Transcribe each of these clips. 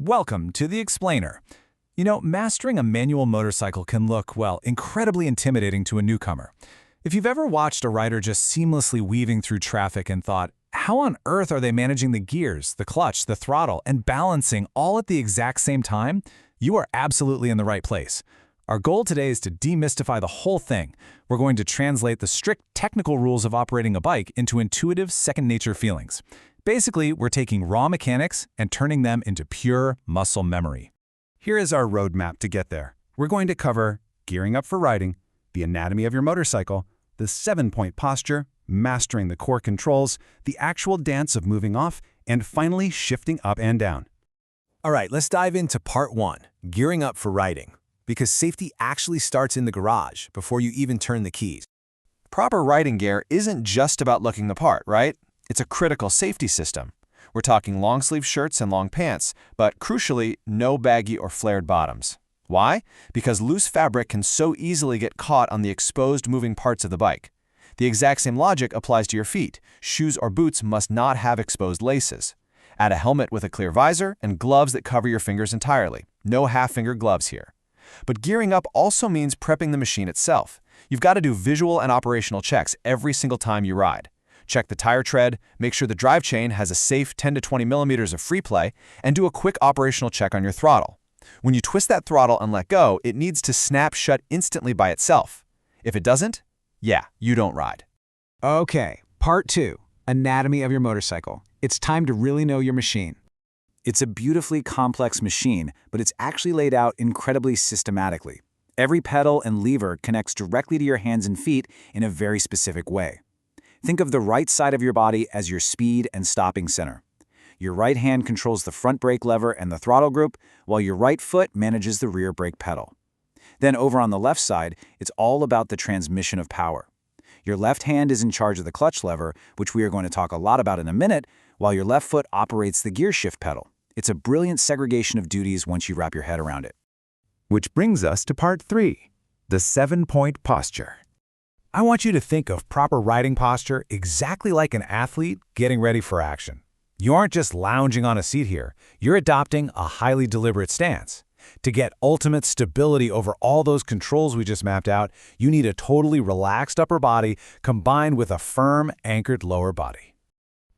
Welcome to The Explainer. Mastering a manual motorcycle can look, well, incredibly intimidating to a newcomer. If you've ever watched a rider just seamlessly weaving through traffic and thought, how on earth are they managing the gears, the clutch, the throttle, and balancing all at the exact same time? You are absolutely in the right place. Our goal today is to demystify the whole thing. We're going to translate the strict technical rules of operating a bike into intuitive second-nature feelings. Basically, we're taking raw mechanics and turning them into pure muscle memory. Here is our roadmap to get there. We're going to cover gearing up for riding, the anatomy of your motorcycle, the 7-point posture, mastering the core controls, the actual dance of moving off, and finally shifting up and down. All right, let's dive into part 1, gearing up for riding, because safety actually starts in the garage before you even turn the keys. Proper riding gear isn't just about looking the part, right? It's a critical safety system. We're talking long-sleeve shirts and long pants, but crucially, no baggy or flared bottoms. Why? Because loose fabric can so easily get caught on the exposed moving parts of the bike. The exact same logic applies to your feet. Shoes or boots must not have exposed laces. Add a helmet with a clear visor and gloves that cover your fingers entirely. No half-finger gloves here. But gearing up also means prepping the machine itself. You've got to do visual and operational checks every single time you ride. Check the tire tread, make sure the drive chain has a safe 10 to 20 millimeters of free play, and do a quick operational check on your throttle. When you twist that throttle and let go, it needs to snap shut instantly by itself. If it doesn't, you don't ride. Okay, part 2, anatomy of your motorcycle. It's time to really know your machine. It's a beautifully complex machine, but it's actually laid out incredibly systematically. Every pedal and lever connects directly to your hands and feet in a very specific way. Think of the right side of your body as your speed and stopping center. Your right hand controls the front brake lever and the throttle group, while your right foot manages the rear brake pedal. Then over on the left side, it's all about the transmission of power. Your left hand is in charge of the clutch lever, which we are going to talk a lot about in a minute, while your left foot operates the gear shift pedal. It's a brilliant segregation of duties once you wrap your head around it. Which brings us to part 3, the 7-point posture. I want you to think of proper riding posture exactly like an athlete getting ready for action. You aren't just lounging on a seat here, you're adopting a highly deliberate stance. To get ultimate stability over all those controls we just mapped out, you need a totally relaxed upper body combined with a firm, anchored lower body.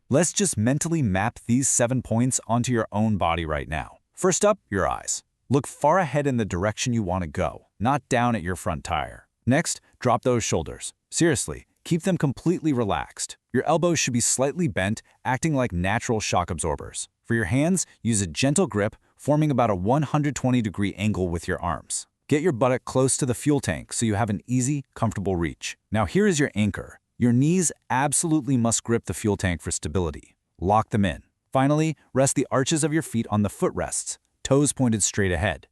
Let's just mentally map these 7 points onto your own body right now. First up, your eyes. Look far ahead in the direction you want to go, not down at your front tire. Next, drop those shoulders. Seriously, keep them completely relaxed. Your elbows should be slightly bent, acting like natural shock absorbers. For your hands, use a gentle grip, forming about a 120-degree angle with your arms. Get your buttock close to the fuel tank so you have an easy, comfortable reach. Now here is your anchor. Your knees absolutely must grip the fuel tank for stability. Lock them in. Finally, rest the arches of your feet on the footrests, toes pointed straight ahead.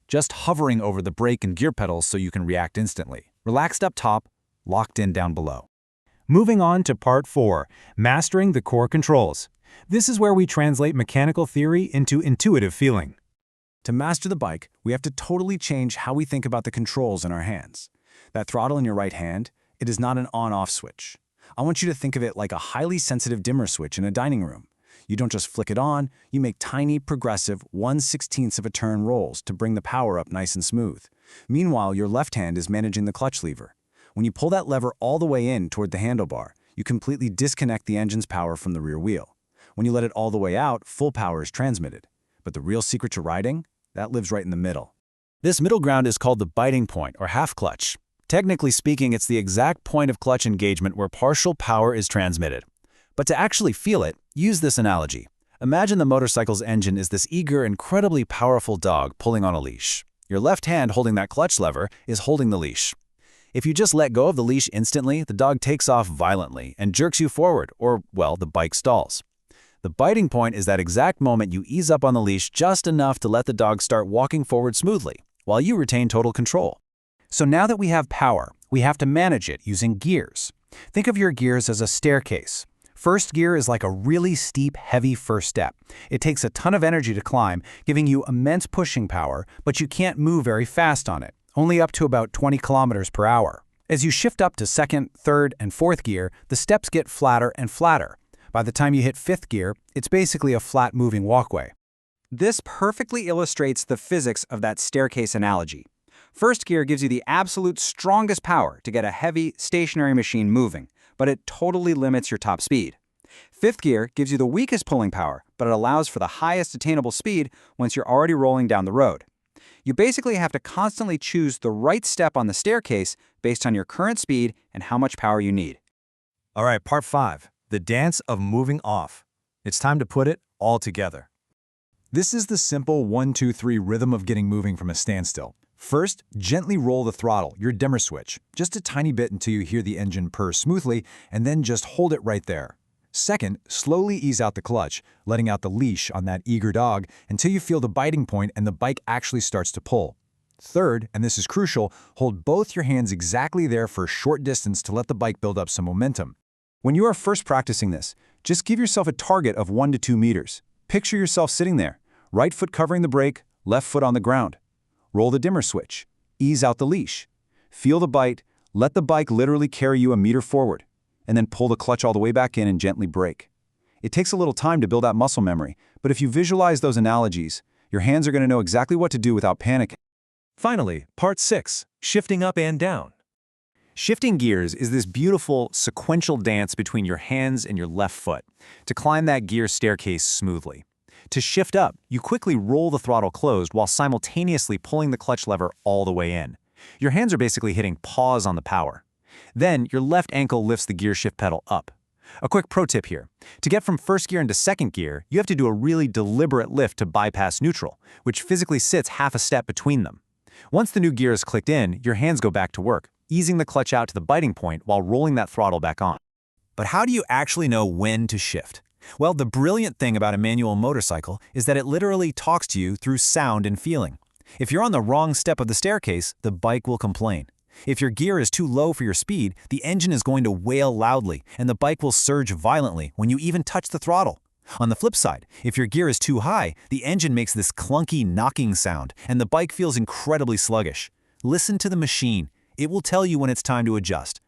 Just hovering over the brake and gear pedals so you can react instantly. Relaxed up top, locked in down below. Moving on to part 4, mastering the core controls. This is where we translate mechanical theory into intuitive feeling. To master the bike, we have to totally change how we think about the controls in our hands. That throttle in your right hand, it is not an on-off switch. I want you to think of it like a highly sensitive dimmer switch in a dining room. You don't just flick it on, you make tiny, progressive 1/16 of a turn rolls to bring the power up nice and smooth. Meanwhile, your left hand is managing the clutch lever. When you pull that lever all the way in toward the handlebar, you completely disconnect the engine's power from the rear wheel. When you let it all the way out, full power is transmitted. But the real secret to riding? That lives right in the middle. This middle ground is called the biting point, or half clutch. Technically speaking, it's the exact point of clutch engagement where partial power is transmitted. But to actually feel it, use this analogy. Imagine the motorcycle's engine is this eager, incredibly powerful dog pulling on a leash. Your left hand holding that clutch lever is holding the leash. If you just let go of the leash instantly, the dog takes off violently and jerks you forward, or, well, the bike stalls. The biting point is that exact moment you ease up on the leash just enough to let the dog start walking forward smoothly, while you retain total control. So now that we have power, we have to manage it using gears. Think of your gears as a staircase. First gear is like a really steep, heavy first step. It takes a ton of energy to climb, giving you immense pushing power, but you can't move very fast on it, only up to about 20 kilometers per hour. As you shift up to second, third, and fourth gear, the steps get flatter and flatter. By the time you hit fifth gear, it's basically a flat moving walkway. This perfectly illustrates the physics of that staircase analogy. First gear gives you the absolute strongest power to get a heavy, stationary machine moving, but it totally limits your top speed. Fifth gear gives you the weakest pulling power, but it allows for the highest attainable speed once you're already rolling down the road. You basically have to constantly choose the right step on the staircase based on your current speed and how much power you need. All right, part 5, the dance of moving off. It's time to put it all together. This is the simple 1-2-3 rhythm of getting moving from a standstill. First, gently roll the throttle, your dimmer switch, just a tiny bit until you hear the engine purr smoothly, and then just hold it right there. Second, slowly ease out the clutch, letting out the leash on that eager dog until you feel the biting point and the bike actually starts to pull. Third, and this is crucial, hold both your hands exactly there for a short distance to let the bike build up some momentum. When you are first practicing this, just give yourself a target of 1 to 2 meters. Picture yourself sitting there, right foot covering the brake, left foot on the ground. Roll the dimmer switch. Ease out the leash. Feel the bite. Let the bike literally carry you a meter forward. And then pull the clutch all the way back in and gently brake. It takes a little time to build that muscle memory, but if you visualize those analogies, your hands are going to know exactly what to do without panicking. Finally, part 6, shifting up and down. Shifting gears is this beautiful, sequential dance between your hands and your left foot to climb that gear staircase smoothly. To shift up, you quickly roll the throttle closed while simultaneously pulling the clutch lever all the way in. Your hands are basically hitting pause on the power. Then, your left ankle lifts the gear shift pedal up. A quick pro tip here. To get from first gear into second gear, you have to do a really deliberate lift to bypass neutral, which physically sits half a step between them. Once the new gear is clicked in, your hands go back to work, easing the clutch out to the biting point while rolling that throttle back on. But how do you actually know when to shift? Well, the brilliant thing about a manual motorcycle is that it literally talks to you through sound and feeling. If you're on the wrong step of the staircase, the bike will complain. If your gear is too low for your speed, the engine is going to wail loudly, and the bike will surge violently when you even touch the throttle. On the flip side, if your gear is too high, the engine makes this clunky knocking sound, and the bike feels incredibly sluggish. Listen to the machine. It will tell you when it's time to adjust.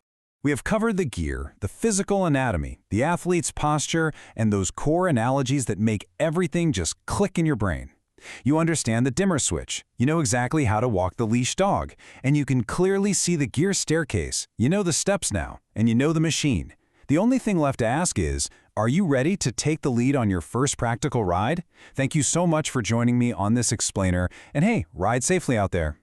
We have covered the gear, the physical anatomy, the athlete's posture, and those core analogies that make everything just click in your brain. You understand the dimmer switch, you know exactly how to walk the leash dog, and you can clearly see the gear staircase. You know the steps now, and you know the machine. The only thing left to ask is, are you ready to take the lead on your first practical ride? Thank you so much for joining me on this explainer, and hey, ride safely out there.